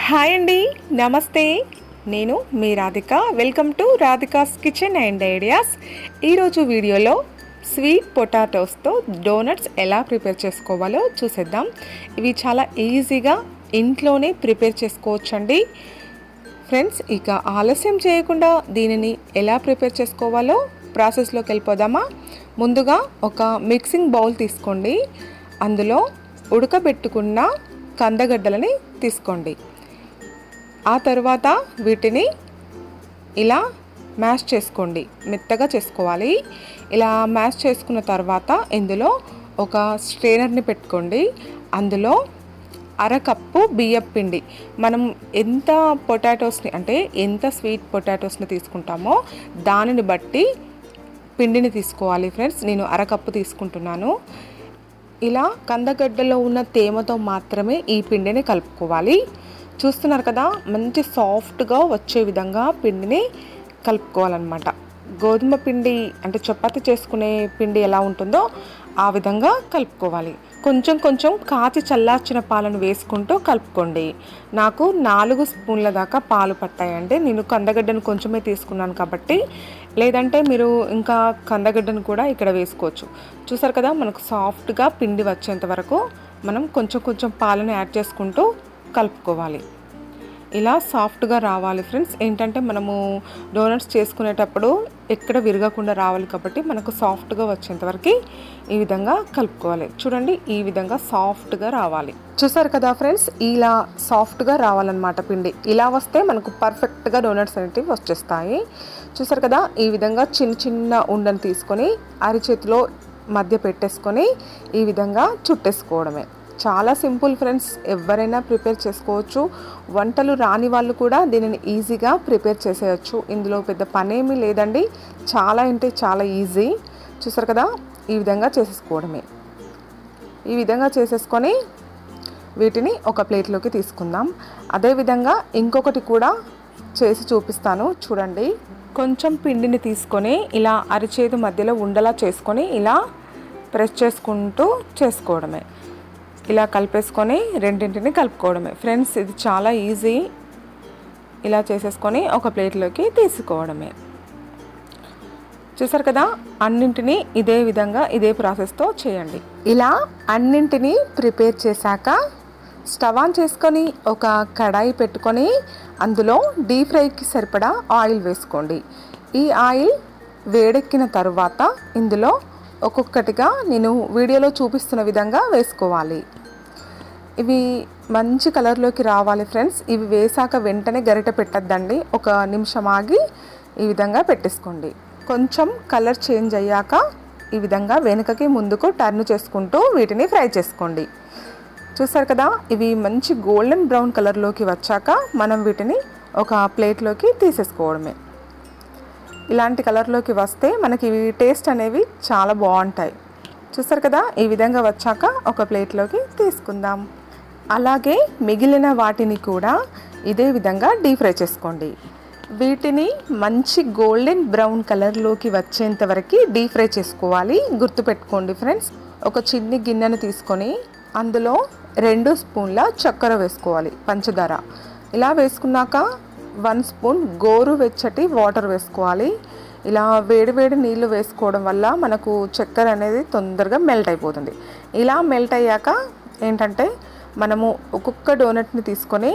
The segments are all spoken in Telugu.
హాయ్ అండి, నమస్తే. నేను మీ Radhika. Welcome to Radhika's kitchen and ideas. ఈరోజు వీడియోలో స్వీట్ పొటాటోస్తో డోనట్స్ ఎలా ప్రిపేర్ చేసుకోవాలో చూసేద్దాం. ఇవి చాలా ఈజీగా ఇంట్లోనే ప్రిపేర్ చేసుకోవచ్చండి ఫ్రెండ్స్. ఇక ఆలస్యం చేయకుండా దీనిని ఎలా ప్రిపేర్ చేసుకోవాలో ప్రాసెస్లోకి వెళ్ళిపోదామా. ముందుగా ఒక మిక్సింగ్ బౌల్ తీసుకోండి. అందులో ఉడకబెట్టుకున్న కందగడ్డలని తీసుకోండి. ఆ తర్వాత వీటిని ఇలా మ్యాష్ చేసుకోండి, మెత్తగా చేసుకోవాలి. ఇలా మ్యాష్ చేసుకున్న తర్వాత ఇందులో ఒక స్ట్రెయినర్ని పెట్టుకోండి. అందులో అరకప్పు బియ్యం పిండి, మనం ఎంత పొటాటోస్ని అంటే ఎంత స్వీట్ పొటాటోస్ని తీసుకుంటామో దానిని బట్టి పిండిని తీసుకోవాలి ఫ్రెండ్స్. నేను అరకప్పు తీసుకుంటున్నాను. ఇలా కందగడ్డలో ఉన్న తేమతో మాత్రమే ఈ పిండిని కలుపుకోవాలి. చూస్తున్నారు కదా, మంచి సాఫ్ట్గా వచ్చే విధంగా పిండిని కలుపుకోవాలన్నమాట. గోధుమ పిండి అంటే చపాతీ చేసుకునే పిండి ఎలా ఉంటుందో ఆ విధంగా కలుపుకోవాలి. కొంచెం కొంచెం కాచి చల్లార్చిన పాలను వేసుకుంటూ కలుపుకోండి. నాకు 4 స్పూన్ల దాకా పాలు పట్టాయండి. నేను కందగడ్డను కొంచెమే తీసుకున్నాను కాబట్టి, లేదంటే మీరు ఇంకా కందగడ్డను కూడా ఇక్కడ వేసుకోవచ్చు. చూసారు కదా, మనకు సాఫ్ట్గా పిండి వచ్చేంత వరకు మనం కొంచెం కొంచెం పాలను యాడ్ చేసుకుంటూ కలుపుకోవాలి. ఇలా సాఫ్ట్గా రావాలి ఫ్రెండ్స్. ఏంటంటే మనము డోనట్స్ చేసుకునేటప్పుడు ఎక్కడ విరగకుండా రావాలి కాబట్టి మనకు సాఫ్ట్గా వచ్చేంతవరకు ఈ విధంగా కలుపుకోవాలి. చూడండి, ఈ విధంగా సాఫ్ట్గా రావాలి. చూసారు కదా ఫ్రెండ్స్, ఇలా సాఫ్ట్గా రావాలన్నమాట పిండి. ఇలా వస్తే మనకు పర్ఫెక్ట్గా డోనట్స్ అనేటివి వచ్చేస్తాయి. చూసారు కదా, ఈ విధంగా చిన్న చిన్న ఉండను తీసుకొని అరిచేతిలో మధ్య పెట్టేసుకొని ఈ విధంగా చుట్టేసుకోవడమే. చాలా సింపుల్ ఫ్రెండ్స్, ఎవరైనా ప్రిపేర్ చేసుకోవచ్చు. వంటలు రాని వాళ్ళు కూడా దీనిని ఈజీగా ప్రిపేర్ చేసేయచ్చు. ఇందులో పెద్ద పనేమీ లేదండి, చాలా అంటే చాలా ఈజీ. చూసారు కదా, ఈ విధంగా చేసేసుకోవడమే. ఈ విధంగా చేసేసుకొని వీటిని ఒక ప్లేట్లోకి తీసుకుందాం. అదేవిధంగా ఇంకొకటి కూడా చేసి చూపిస్తాను చూడండి. కొంచెం పిండిని తీసుకొని ఇలా అరిచేతి మధ్యలో ఉండలా చేసుకొని ఇలా ప్రెస్ చేసుకుంటూ చేసుకోవడమే. ఇలా కలిపేసుకొని రెండింటిని కలుపుకోవడమే ఫ్రెండ్స్. ఇది చాలా ఈజీ. ఇలా చేసేసుకొని ఒక ప్లేట్లోకి తీసుకోవడమే. చూసారు కదా, అన్నింటినీ ఇదే విధంగా ఇదే ప్రాసెస్తో చేయండి. ఇలా అన్నింటినీ ప్రిపేర్ చేశాక స్టవ్ ఆన్ చేసుకొని ఒక కడాయి పెట్టుకొని అందులో డీప్ ఫ్రైకి సరిపడా ఆయిల్ వేసుకోండి. ఈ ఆయిల్ వేడెక్కిన తర్వాత ఇందులో ఒక్కొక్కటిగా నేను వీడియోలో చూపిస్తున్న విధంగా వేసుకోవాలి. ఇవి మంచి కలర్లోకి రావాలి ఫ్రెండ్స్. ఇవి వేసాక వెంటనే గరిటె పెట్టద్దండి, ఒక నిమిషం ఆగి ఈ విధంగా పెట్టేసుకోండి. కొంచెం కలర్ చేంజ్ అయ్యాక ఈ విధంగా వెనుకకి ముందుకు టర్న్ చేసుకుంటూ వీటిని ఫ్రై చేసుకోండి. చూసారు కదా, ఇవి మంచి గోల్డెన్ బ్రౌన్ కలర్లోకి వచ్చాక మనం వీటిని ఒక ప్లేట్లోకి తీసేసుకోవడమే. ఇలాంటి కలర్లోకి వస్తే మనకి ఇవి టేస్ట్ అనేవి చాలా బాగుంటాయి. చూసారు కదా, ఈ విధంగా వచ్చాక ఒక ప్లేట్లోకి తీసుకుందాం. అలాగే మిగిలిన వాటిని కూడా ఇదే విధంగా డీప్ ఫ్రై చేసుకోండి. వీటిని మంచి గోల్డెన్ బ్రౌన్ కలర్లోకి వచ్చేంత వరకు డీప్ ఫ్రై చేసుకోవాలి. గుర్తుపెట్టుకోండి ఫ్రెండ్స్. ఒక చిన్ని గిన్నెను తీసుకొని అందులో 2 స్పూన్ల చక్కెర వేసుకోవాలి, పంచదార. ఇలా వేసుకున్నాక 1 స్పూన్ గోరువెచ్చటి వాటర్ వేసుకోవాలి. ఇలా వేడివేడి నీళ్ళు వేసుకోవడం వల్ల మనకు చక్కెర అనేది తొందరగా మెల్ట్ అయిపోతుంది. ఇలా మెల్ట్ అయ్యాక ఏంటంటే మనము ఒక్కొక్క డోనట్ని తీసుకొని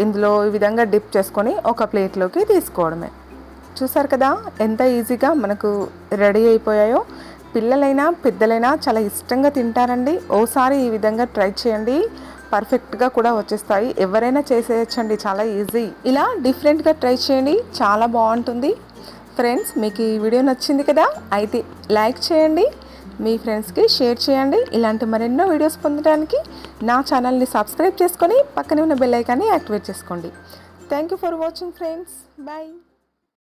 ఇందులో ఈ విధంగా డిప్ చేసుకొని ఒక ప్లేట్లోకి తీసుకోవడమే. చూసారు కదా, ఎంత ఈజీగా మనకు రెడీ అయిపోయాయో. పిల్లలైనా పెద్దలైనా చాలా ఇష్టంగా తింటారండి. ఓసారి ఈ విధంగా ట్రై చేయండి, పర్ఫెక్ట్గా కూడా వచ్చేస్తాయి. ఎవరైనా చేసేయచ్చండి, చాలా ఈజీ. ఇలా డిఫరెంట్గా ట్రై చేయండి, చాలా బాగుంటుంది ఫ్రెండ్స్. మీకు ఈ వీడియో నచ్చింది కదా, అయితే లైక్ చేయండి, మీ ఫ్రెండ్స్కి షేర్ చేయండి. ఇలాంటి మరెన్నో వీడియోస్ పొందడానికి నా ఛానల్ని సబ్స్క్రైబ్ చేసుకొని పక్కనే ఉన్న బెల్ ఐకాన్ని యాక్టివేట్ చేసుకోండి. Thank you for watching friends. Bye.